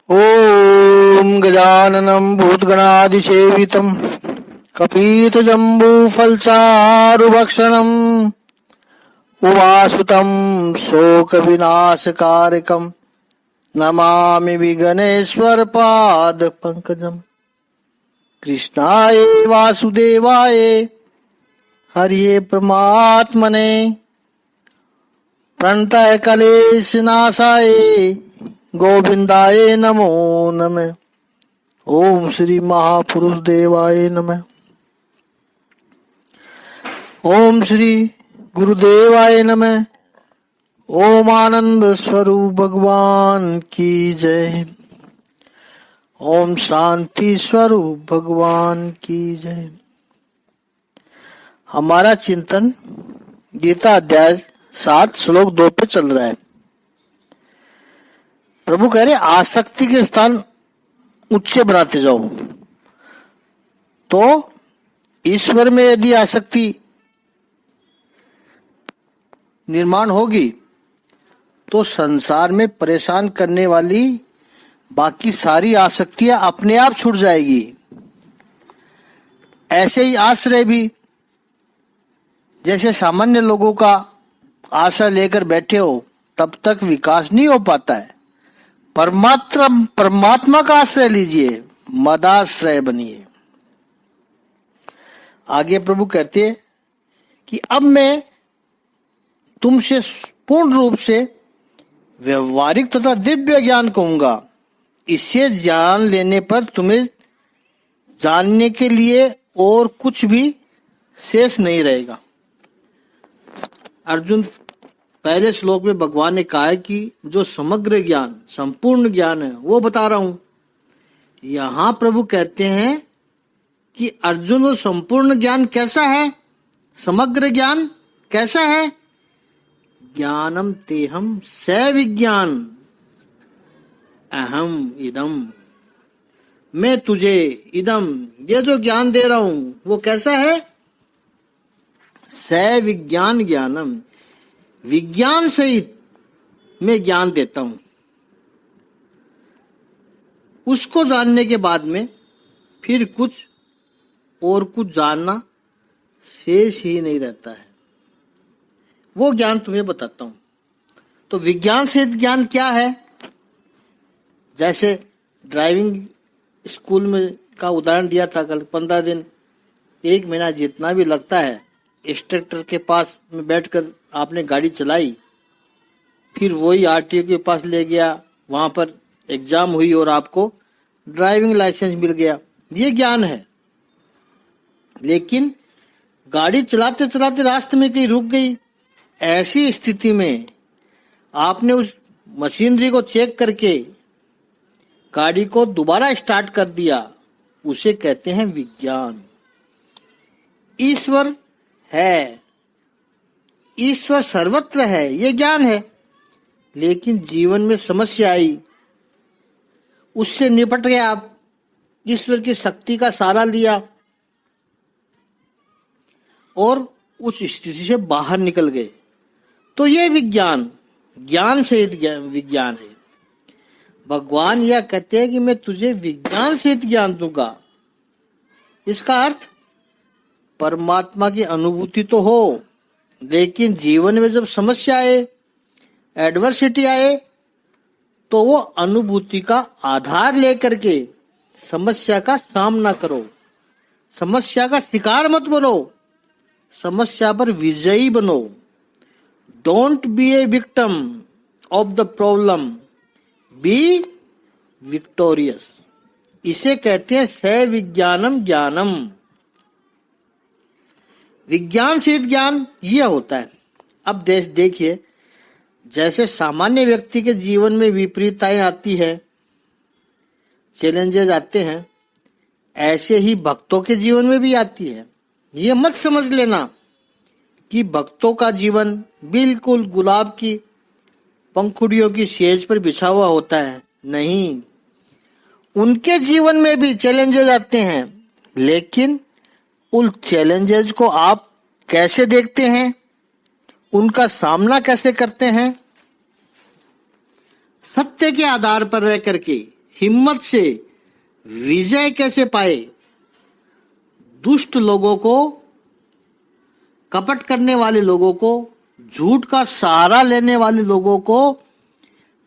ॐ गजाननं भूतगणादिसेवितं कपीतजम्बूफलचारुभक्षणम् उमासुतं शोकविनाशकारकं नमामि विघ्नेश्वरपादपङ्कजम्। कृष्णाय वासुदेवाय हरिये परमात्मने प्रणतः क्लेशनाशाय गोविंदाय नमो नमः। ओम श्री महापुरुष देवाय नमः। ओम श्री गुरुदेवाय नमः। ओम आनंद स्वरूप भगवान की जय। ओम शांति स्वरूप भगवान की जय। हमारा चिंतन गीता अध्याय 7 श्लोक 2 पे चल रहा है। प्रभु कह रहे आसक्ति के स्थान ऊंचे बनाते जाओ। तो ईश्वर में यदि आसक्ति निर्माण होगी तो संसार में परेशान करने वाली बाकी सारी आसक्तियां अपने आप छूट जाएगी। ऐसे ही आश्रय भी, जैसे सामान्य लोगों का आश्रय लेकर बैठे हो तब तक विकास नहीं हो पाता है। परमात्मा का आश्रय लीजिए, मदाश्रय बनिए। आगे प्रभु कहते हैं कि अब मैं तुमसे पूर्ण रूप से व्यवहारिक तथा दिव्य ज्ञान कहूंगा। इससे ज्ञान लेने पर तुम्हें जानने के लिए और कुछ भी शेष नहीं रहेगा। अर्जुन, पहले श्लोक में भगवान ने कहा है कि जो समग्र ज्ञान, संपूर्ण ज्ञान है वो बता रहा हूं। यहां प्रभु कहते हैं कि अर्जुन, वो संपूर्ण ज्ञान कैसा है, समग्र ज्ञान कैसा है? ज्ञानम तेहम सविज्ञान अहम इदम। मैं तुझे इदम, ये जो ज्ञान दे रहा हूं वो कैसा है? सविज्ञान ज्ञानम, विज्ञान सहित मैं ज्ञान देता हूं। उसको जानने के बाद में फिर कुछ जानना शेष ही नहीं रहता है। वो ज्ञान तुम्हें बताता हूं। तो विज्ञान सहित ज्ञान क्या है? जैसे ड्राइविंग स्कूल में का उदाहरण दिया था कल। 15 दिन 1 महीना जितना भी लगता है, इंस्ट्रक्टर के पास में बैठकर आपने गाड़ी चलाई, फिर वही आरटीओ के पास ले गया, वहां पर एग्जाम हुई और आपको ड्राइविंग लाइसेंस मिल गया। ये ज्ञान है। लेकिन गाड़ी चलाते चलाते रास्ते में कहीं रुक गई, ऐसी स्थिति में आपने उस मशीनरी को चेक करके गाड़ी को दोबारा स्टार्ट कर दिया, उसे कहते हैं विज्ञान। ईश्वर है, ईश्वर सर्वत्र है, ये ज्ञान है। लेकिन जीवन में समस्या आई, उससे निपट गए आप, ईश्वर की शक्ति का सहारा लिया और उस स्थिति से बाहर निकल गए। तो ये विज्ञान, ज्ञान सहित विज्ञान है। भगवान यह कहते हैं कि मैं तुझे विज्ञान सहित ज्ञान दूंगा। इसका अर्थ परमात्मा की अनुभूति तो हो, लेकिन जीवन में जब समस्या आए, एडवर्सिटी आए, तो वो अनुभूति का आधार लेकर के समस्या का सामना करो। समस्या का शिकार मत बनो, समस्या पर विजयी बनो। Don't be a victim of the problem, B victorious. इसे कहते हैं सविज्ञानम ज्ञानम। विज्ञान सहित ज्ञान यह होता है। अब देखिए, जैसे सामान्य व्यक्ति के जीवन में विपरीतताएं आती है, चैलेंजेस आते हैं, ऐसे ही भक्तों के जीवन में भी आती है। ये मत समझ लेना कि भक्तों का जीवन बिल्कुल गुलाब की पंखुड़ियों की सेज पर बिछा हुआ होता है। नहीं, उनके जीवन में भी चैलेंजेस आते हैं। लेकिन उन चैलेंजेस को आप कैसे देखते हैं, उनका सामना कैसे करते हैं? सत्य के आधार पर रह करके हिम्मत से विजय कैसे पाए, दुष्ट लोगों को, कपट करने वाले लोगों को, झूठ का सहारा लेने वाले लोगों को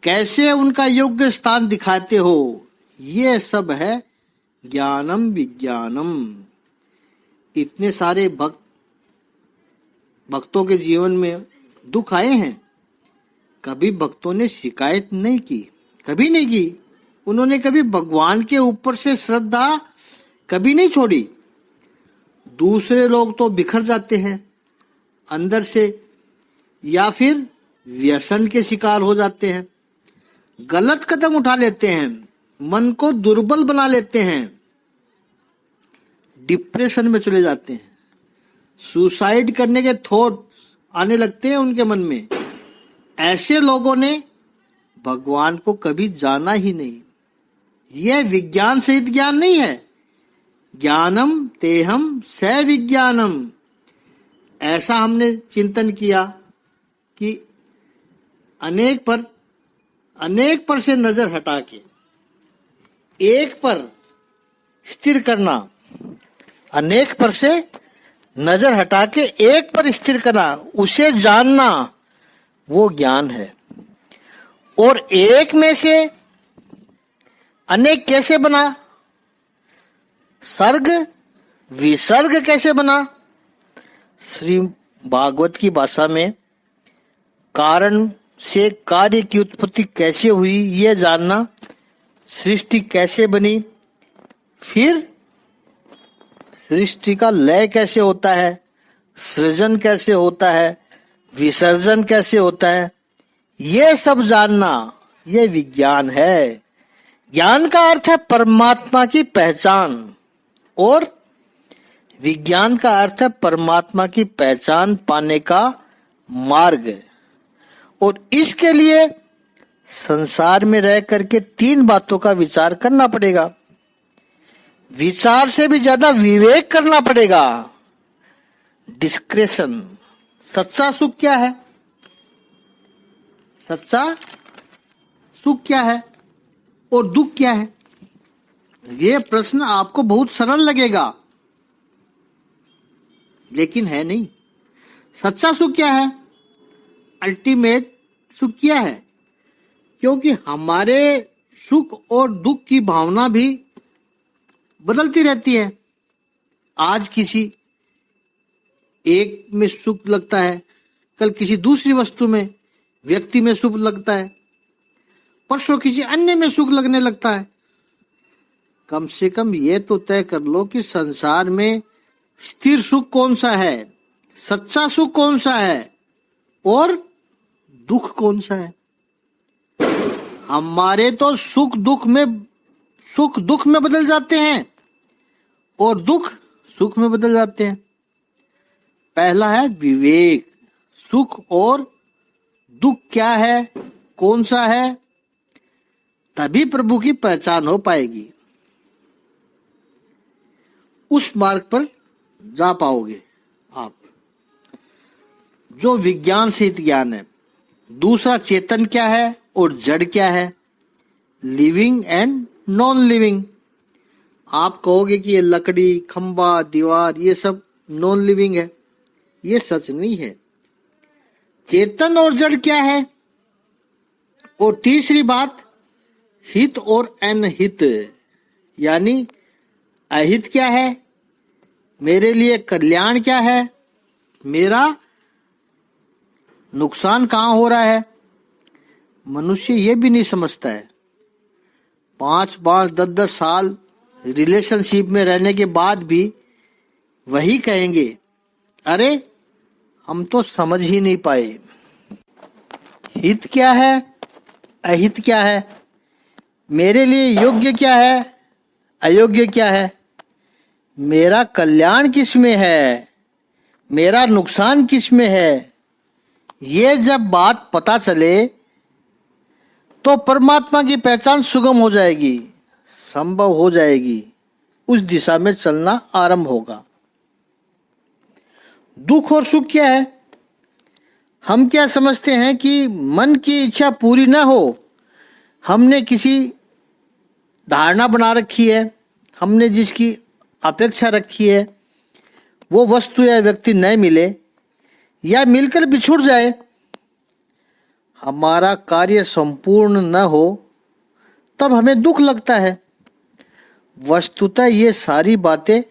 कैसे उनका योग्य स्थान दिखाते हो, ये सब है ज्ञानम विज्ञानम। इतने सारे भक्तों के जीवन में दुख आए हैं, कभी भक्तों ने शिकायत नहीं की, कभी नहीं की। उन्होंने कभी भगवान के ऊपर से श्रद्धा कभी नहीं छोड़ी। दूसरे लोग तो बिखर जाते हैं अंदर से, या फिर व्यसन के शिकार हो जाते हैं, गलत कदम उठा लेते हैं, मन को दुर्बल बना लेते हैं, डिप्रेशन में चले जाते हैं, सुसाइड करने के थॉट आने लगते हैं उनके मन में। ऐसे लोगों ने भगवान को कभी जाना ही नहीं। यह विज्ञान सहित ज्ञान नहीं है। ज्ञानम तेहम स विज्ञानम। ऐसा हमने चिंतन किया कि अनेक पर से नजर हटा के एक पर स्थिर करना, अनेक पर से नजर हटा के एक पर स्थिर करना, उसे जानना, वो ज्ञान है। और एक में से अनेक कैसे बना, सर्ग विसर्ग कैसे बना। श्री भागवत की भाषा में कारण से कार्य की उत्पत्ति कैसे हुई ये जानना, सृष्टि कैसे बनी, फिर सृष्टि का लय कैसे होता है, सृजन कैसे होता है, विसर्जन कैसे होता है, ये सब जानना, ये विज्ञान है। ज्ञान का अर्थ है परमात्मा की पहचान, और विज्ञान का अर्थ है परमात्मा की पहचान पाने का मार्ग। और इसके लिए संसार में रह करके 3 बातों का विचार करना पड़ेगा। विचार से भी ज्यादा विवेक करना पड़ेगा, डिस्क्रेशन। सच्चा सुख क्या है, सच्चा सुख क्या है और दुख क्या है। ये प्रश्न आपको बहुत सरल लगेगा, लेकिन है नहीं। सच्चा सुख क्या है, अल्टीमेट सुख क्या है, क्योंकि हमारे सुख और दुख की भावना भी बदलती रहती है। आज किसी एक में सुख लगता है, कल किसी दूसरी वस्तु में, व्यक्ति में सुख लगता है, परसों किसी अन्य में सुख लगने लगता है। कम से कम ये तो तय कर लो कि संसार में स्थिर सुख कौन सा है, सच्चा सुख कौन सा है और दुख कौन सा है। हमारे तो सुख दुख में बदल जाते हैं और दुख सुख में बदल जाते हैं। पहला है विवेक, सुख और दुख क्या है, कौन सा है, तभी प्रभु की पहचान हो पाएगी। उस मार्ग पर जा पाओगे आप, जो विज्ञान सहित ज्ञान है। दूसरा चेतन क्या है और जड़ क्या है, लिविंग एंड नॉन लिविंग। आप कहोगे कि ये लकड़ी, खंबा, दीवार ये सब नॉन लिविंग है, ये सच नहीं है। चेतन और जड़ क्या है। और तीसरी बात, हित और अनहित, यानी अहित क्या है, मेरे लिए कल्याण क्या है, मेरा नुकसान कहाँ हो रहा है। मनुष्य ये भी नहीं समझता है। 5-5, 10-10 साल रिलेशनशिप में रहने के बाद भी वही कहेंगे, अरे हम तो समझ ही नहीं पाए। हित क्या है, अहित क्या है, मेरे लिए योग्य क्या है, अयोग्य क्या है, मेरा कल्याण किस में है, मेरा नुकसान किस में है। ये जब बात पता चले तो परमात्मा की पहचान सुगम हो जाएगी, संभव हो जाएगी, उस दिशा में चलना आरंभ होगा। दुख और सुख क्या है। हम क्या समझते हैं कि मन की इच्छा पूरी न हो, हमने किसी धारणा बना रखी है, हमने जिसकी अपेक्षा रखी है, वो वस्तु या व्यक्ति न मिले या मिलकर बिछुड़ जाए, हमारा कार्य संपूर्ण न हो, तब हमें दुख लगता है। वस्तुतः ये सारी बातें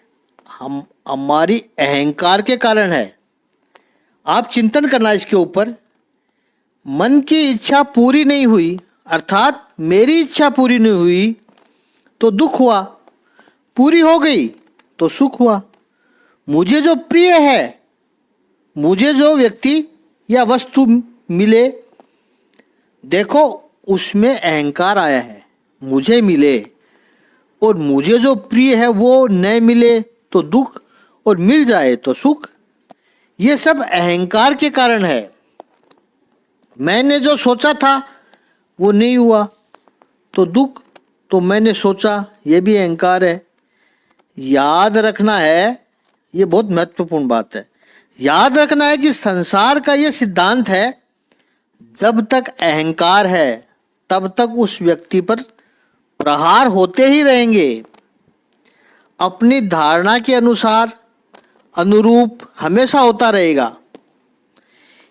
हमारी अहंकार के कारण है। आप चिंतन करना इसके ऊपर। मन की इच्छा पूरी नहीं हुई, अर्थात मेरी इच्छा पूरी नहीं हुई तो दुख हुआ, पूरी हो गई तो सुख हुआ। मुझे जो प्रिय है, मुझे जो व्यक्ति या वस्तु मिले, देखो उसमें अहंकार आया है, मुझे मिले, और मुझे जो प्रिय है वो न मिले तो दुख, और मिल जाए तो सुख। ये सब अहंकार के कारण है। मैंने जो सोचा था वो नहीं हुआ तो दुख, तो मैंने सोचा, ये भी अहंकार है। याद रखना है, ये बहुत महत्वपूर्ण बात है, याद रखना है कि संसार का ये सिद्धांत है, जब तक अहंकार है तब तक उस व्यक्ति पर प्रहार होते ही रहेंगे। अपनी धारणा के अनुसार अनुरूप हमेशा होता रहेगा।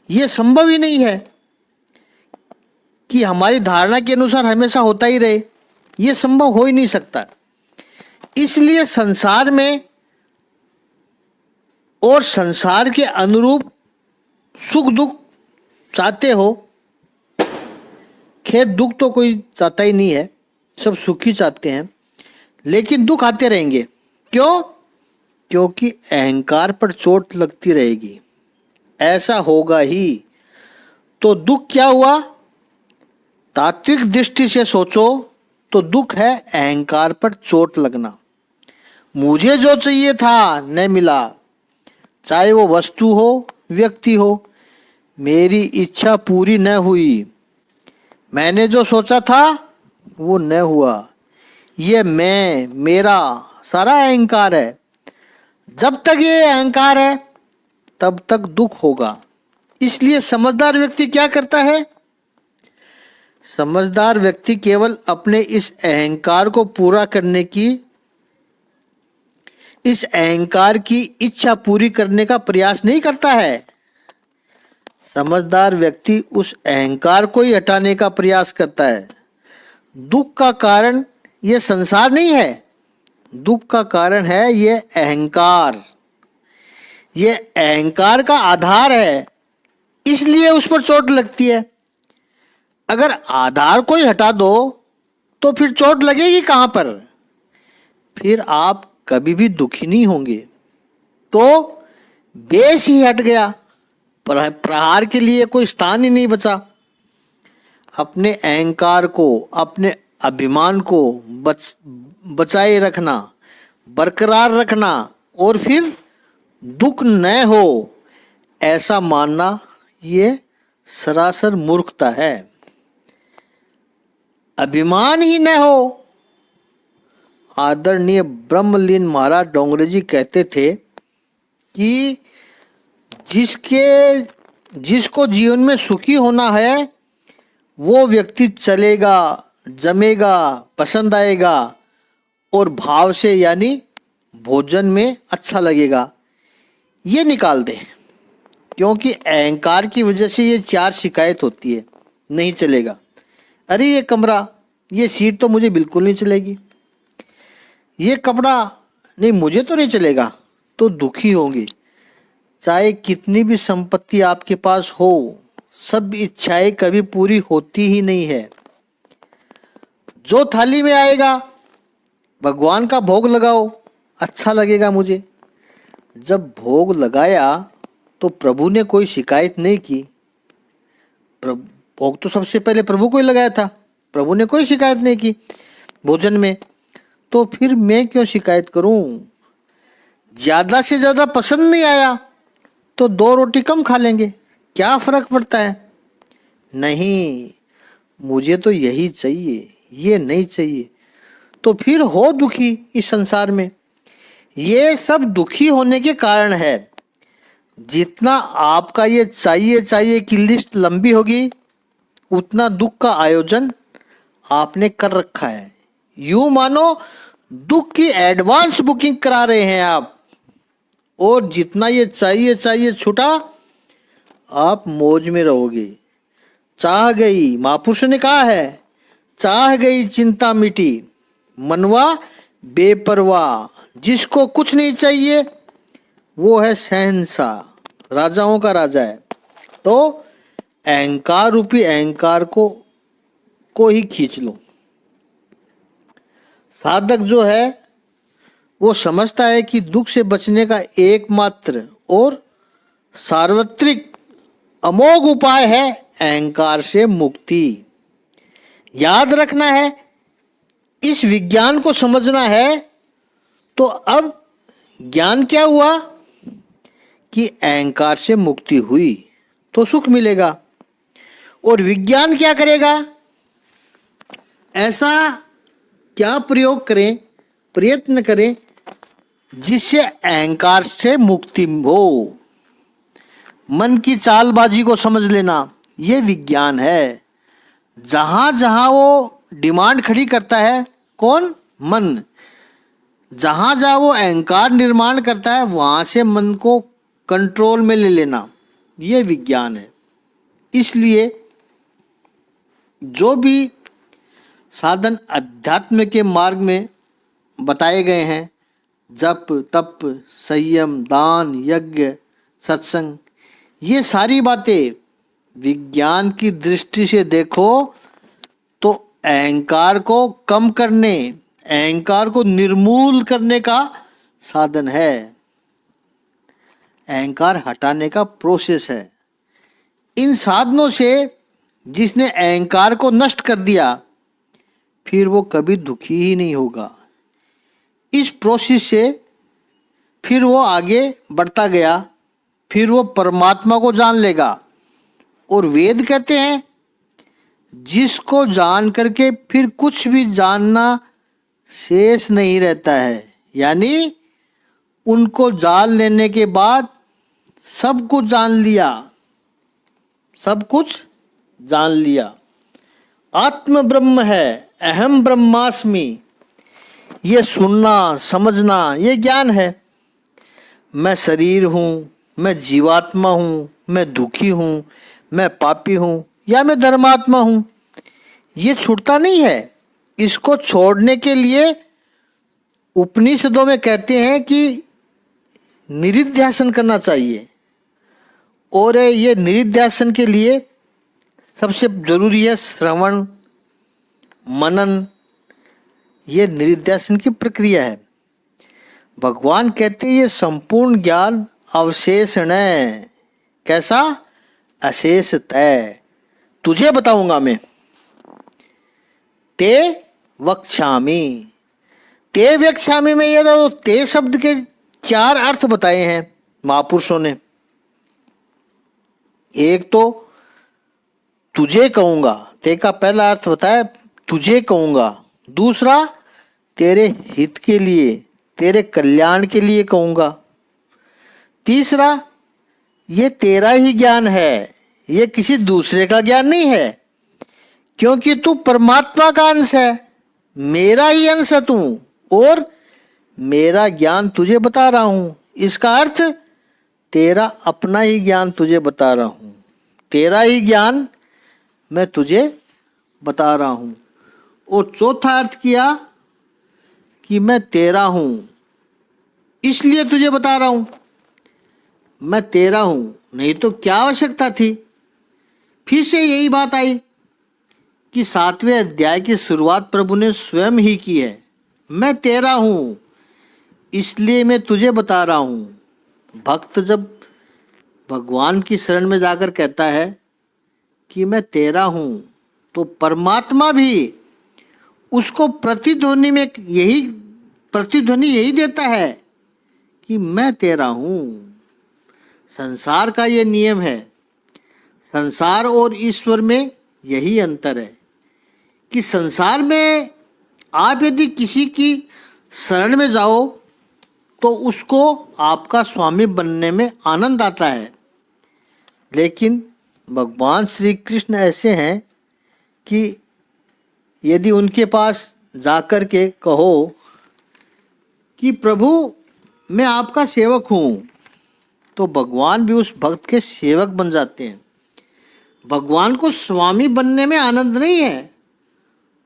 ये संभव ही नहीं है कि हमारी धारणा के अनुसार हमेशा होता ही रहे, ये संभव हो ही नहीं सकता। इसलिए संसार में और संसार के अनुरूप सुख दुख चाहते हो। खैर दुख तो कोई चाहता ही नहीं है, सब सुख ही चाहते हैं, लेकिन दुख आते रहेंगे। क्यों? क्योंकि अहंकार पर चोट लगती रहेगी। ऐसा होगा ही तो दुख क्या हुआ? तात्विक दृष्टि से सोचो तो दुख है अहंकार पर चोट लगना। मुझे जो चाहिए था न मिला, चाहे वो वस्तु हो, व्यक्ति हो, मेरी इच्छा पूरी न हुई, मैंने जो सोचा था वो न हुआ। ये मैं, मेरा सारा अहंकार है। जब तक ये अहंकार है तब तक दुख होगा। इसलिए समझदार व्यक्ति क्या करता है? समझदार व्यक्ति केवल अपने इस अहंकार को पूरा करने की, इस अहंकार की इच्छा पूरी करने का प्रयास नहीं करता है। समझदार व्यक्ति उस अहंकार को ही हटाने का प्रयास करता है। दुख का कारण ये संसार नहीं है, दुख का कारण है ये अहंकार। ये अहंकार का आधार है, इसलिए उस पर चोट लगती है। अगर आधार को ही हटा दो तो फिर चोट लगेगी कहाँ पर? फिर आप कभी भी दुखी नहीं होंगे। तो बेस ही हट गया, प्रहार के लिए कोई स्थान ही नहीं बचा। अपने अहंकार को, अपने अभिमान को बचाए रखना, बरकरार रखना, और फिर दुख न हो ऐसा मानना, ये सरासर मूर्खता है। अभिमान ही न हो। आदरणीय ब्रह्मलीन महाराज डोंगरे जी कहते थे कि जिसको जीवन में सुखी होना है वो व्यक्ति चलेगा, जमेगा, पसंद आएगा और भाव से, यानी भोजन में अच्छा लगेगा, ये निकाल दे। क्योंकि अहंकार की वजह से ये चार शिकायत होती है, नहीं चलेगा। अरे ये कमरा, ये सीट तो मुझे बिल्कुल नहीं चलेगी, ये कपड़ा नहीं, मुझे तो नहीं चलेगा, तो दुखी होंगे। चाहे कितनी भी संपत्ति आपके पास हो, सब इच्छाएं कभी पूरी होती ही नहीं है। जो थाली में आएगा भगवान का भोग लगाओ, अच्छा लगेगा मुझे। जब भोग लगाया तो प्रभु ने कोई शिकायत नहीं की। भोग तो सबसे पहले प्रभु को ही लगाया था, प्रभु ने कोई शिकायत नहीं की भोजन में, तो फिर मैं क्यों शिकायत करूं? ज्यादा से ज्यादा पसंद नहीं आया तो 2 रोटी कम खा लेंगे, क्या फर्क पड़ता है? नहीं, मुझे तो यही चाहिए, ये नहीं चाहिए, तो फिर हो दुखी इस संसार में। ये सब दुखी होने के कारण है। जितना आपका ये चाहिए चाहिए की लिस्ट लंबी होगी, उतना दुख का आयोजन आपने कर रखा है। यूं मानो दुख की एडवांस बुकिंग करा रहे हैं आप, और जितना ये चाहिए छूटा, आप मौज में रहोगे। चाह गई, महापुरुष ने कहा है, चाह गई चिंता मिटी, मनवा बेपरवाह। जिसको कुछ नहीं चाहिए वो है शहंशाह, राजाओं का राजा है। तो अहंकार रूपी अहंकार को ही खींच लो। साधक जो है वो समझता है कि दुख से बचने का एकमात्र और सार्वत्रिक अमोघ उपाय है अहंकार से मुक्ति। याद रखना है, इस विज्ञान को समझना है। तो अब ज्ञान क्या हुआ कि अहंकार से मुक्ति हुई तो सुख मिलेगा। और विज्ञान क्या करेगा? ऐसा क्या प्रयोग करें, प्रयत्न करें जिससे अहंकार से मुक्ति हो। मन की चालबाजी को समझ लेना, ये विज्ञान है। जहां जहां वो डिमांड खड़ी करता है, कौन? मन। जहां जहां वो अहंकार निर्माण करता है, वहां से मन को कंट्रोल में ले लेना, ये विज्ञान है। इसलिए जो भी साधन अध्यात्म के मार्ग में बताए गए हैं, जप, तप, संयम, दान, यज्ञ, सत्संग, ये सारी बातें विज्ञान की दृष्टि से देखो तो अहंकार को कम करने, अहंकार को निर्मूल करने का साधन है, अहंकार हटाने का प्रोसेस है। इन साधनों से जिसने अहंकार को नष्ट कर दिया, फिर वो कभी दुखी ही नहीं होगा। इस प्रोसेस से फिर वो आगे बढ़ता गया, फिर वो परमात्मा को जान लेगा। और वेद कहते हैं, जिसको जान करके फिर कुछ भी जानना शेष नहीं रहता है। यानी उनको जान लेने के बाद सब कुछ जान लिया, सब कुछ जान लिया। आत्म ब्रह्म है, अहम ब्रह्मास्मि, ये सुनना समझना ये ज्ञान है। मैं शरीर हूँ, मैं जीवात्मा हूँ, मैं दुखी हूँ, मैं पापी हूँ या मैं धर्मात्मा हूँ, ये छूटता नहीं है। इसको छोड़ने के लिए उपनिषदों में कहते हैं कि निरिध्यासन करना चाहिए। और ये निरिध्यासन के लिए सबसे जरूरी है श्रवण, मनन, ये निरिध्यासन की प्रक्रिया है। भगवान कहते हैं ये संपूर्ण ज्ञान अवशेषण है। कैसा? अशेष तय, तुझे बताऊंगा मैं। ते वक्ष्यामि, ते वक्ष्यामि में ये तो ते शब्द के 4 अर्थ बताए हैं महापुरुषों ने। एक तो तुझे कहूंगा, ते का पहला अर्थ बताया तुझे कहूंगा। दूसरा तेरे हित के लिए, तेरे कल्याण के लिए कहूंगा। तीसरा ये तेरा ही ज्ञान है, ये किसी दूसरे का ज्ञान नहीं है, क्योंकि तू परमात्मा का अंश है, मेरा ही अंश है तू, और मेरा ज्ञान तुझे बता रहा हूं। इसका अर्थ तेरा अपना ही ज्ञान तुझे बता रहा हूं, तेरा ही ज्ञान मैं तुझे बता रहा हूं। और चौथा अर्थ किया कि मैं तेरा हूं, इसलिए तुझे बता रहा हूं। मैं तेरा हूं, नहीं तो क्या आवश्यकता थी। फिर से यही बात आई कि 7वें अध्याय की शुरुआत प्रभु ने स्वयं ही की है। मैं तेरा हूं, इसलिए मैं तुझे बता रहा हूं। भक्त जब भगवान की शरण में जाकर कहता है कि मैं तेरा हूं, तो परमात्मा भी उसको प्रतिध्वनि यही देता है कि मैं तेरा हूं। संसार का ये नियम है। संसार और ईश्वर में यही अंतर है कि संसार में आप यदि किसी की शरण में जाओ तो उसको आपका स्वामी बनने में आनंद आता है। लेकिन भगवान श्री कृष्ण ऐसे हैं कि यदि उनके पास जाकर के कहो कि प्रभु मैं आपका सेवक हूँ, तो भगवान भी उस भक्त के सेवक बन जाते हैं। भगवान को स्वामी बनने में आनंद नहीं है,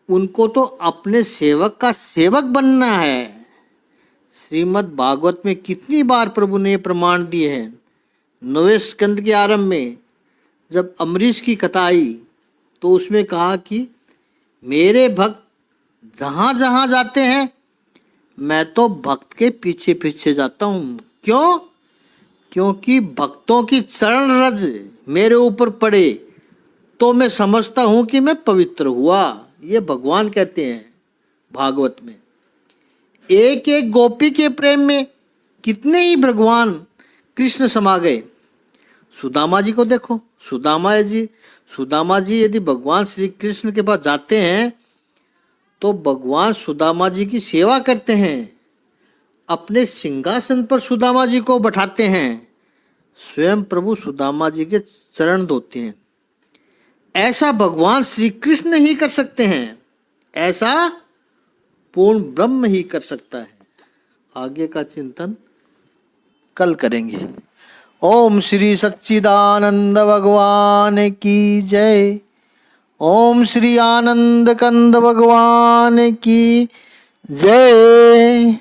उनको तो अपने सेवक का सेवक बनना है। श्रीमद् भागवत में कितनी बार प्रभु ने प्रमाण दिए हैं। 9वें स्कंद के आरंभ में जब अमरीश की कथा आई तो उसमें कहा कि मेरे भक्त जहाँ जहाँ जाते हैं मैं तो भक्त के पीछे पीछे जाता हूँ। क्यों? क्योंकि भक्तों की चरण रज मेरे ऊपर पड़े तो मैं समझता हूँ कि मैं पवित्र हुआ। ये भगवान कहते हैं भागवत में। एक एक गोपी के प्रेम में कितने ही भगवान कृष्ण समा गए। सुदामा जी को देखो, सुदामा जी यदि भगवान श्री कृष्ण के पास जाते हैं तो भगवान सुदामा जी की सेवा करते हैं, अपने सिंहासन पर सुदामा जी को बैठाते हैं, स्वयं प्रभु सुदामा जी के चरण धोते हैं। ऐसा भगवान श्री कृष्ण ही कर सकते हैं, ऐसा पूर्ण ब्रह्म ही कर सकता है। आगे का चिंतन कल करेंगे। ओम श्री सच्चिदानंद भगवान की जय। ओम श्री आनंद कंद भगवान की जय।